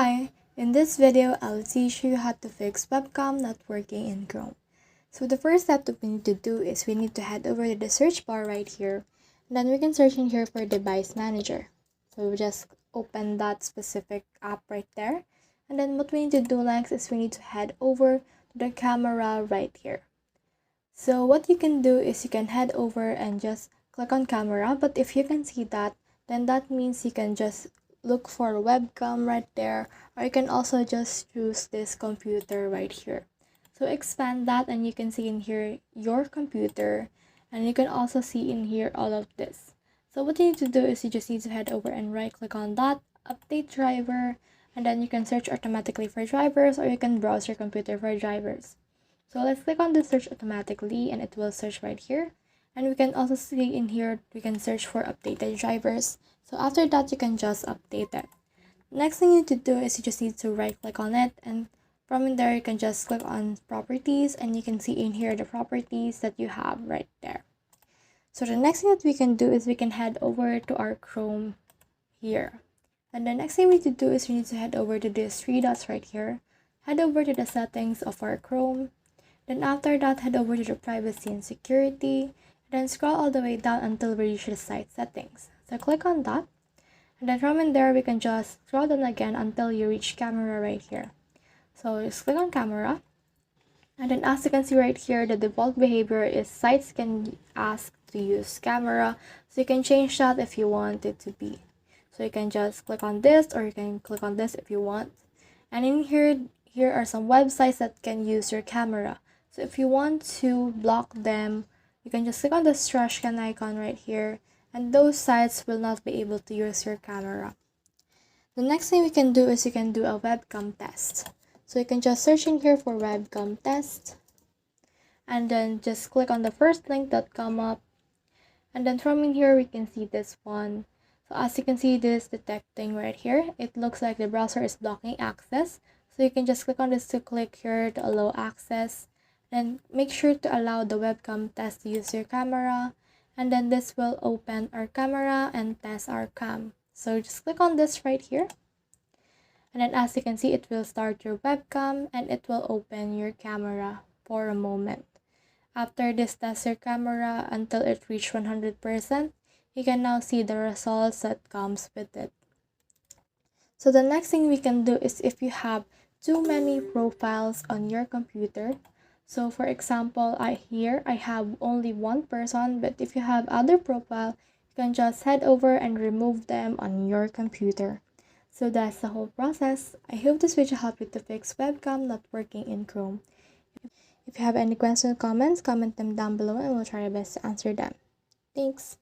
Hi, in this video, I'll teach you how to fix webcam not working in Chrome. So the first step that we need to do is we need to head over to the search bar right here. And then we can search in here for device manager. So we just open that specific app right there. And then what we need to do next is we need to head over to the camera right here. So what you can do is you can head over and just click on camera. But if you can see that, then that means you can just look for webcam right there, or you can also just choose this computer right here. So expand that and you can see in here your computer, and you can also see in here all of this. So what you need to do is you just need to head over and right click on that, update driver, and then you can search automatically for drivers, or you can browse your computer for drivers. So let's click on the search automatically and it will search right here. And we can also see in here, we can search for updated drivers. So after that, you can just update it. Next thing you need to do is you just need to right click on it, and from in there, you can just click on properties, and you can see in here the properties that you have right there. So the next thing that we can do is we can head over to our Chrome here. And the next thing we need to do is we need to head over to these three dots right here. Head over to the settings of our Chrome. Then after that, head over to the privacy and security. Then scroll all the way down until we reach the site settings. So click on that. And then from in there, we can just scroll down again until you reach camera right here. So just click on camera. And then as you can see right here, the default behavior is sites can ask to use camera. So you can change that if you want it to be. So you can just click on this, or you can click on this if you want. And in here are some websites that can use your camera. So if you want to block them, you can just click on this trash can icon right here, and those sites will not be able to use your camera. The next thing we can do is you can do a webcam test. So you can just search in here for webcam test, and then just click on the first link that come up, and then from in here we can see this one. So as you can see, this detecting right here, it looks like the browser is blocking access. So you can just click on this to click here to allow access. Then make sure to allow the webcam test to use your camera, and then this will open our camera and test our cam. So just click on this right here, and then as you can see, it will start your webcam and it will open your camera for a moment. After this test your camera until it reaches 100%, you can now see the results that comes with it. So the next thing we can do is if you have too many profiles on your computer. So for example, I have only one person, but if you have other profile, you can just head over and remove them on your computer. So that's the whole process. I hope this video helped you to fix webcam not working in Chrome. If you have any questions or comments, comment them down below and we'll try our best to answer them. Thanks.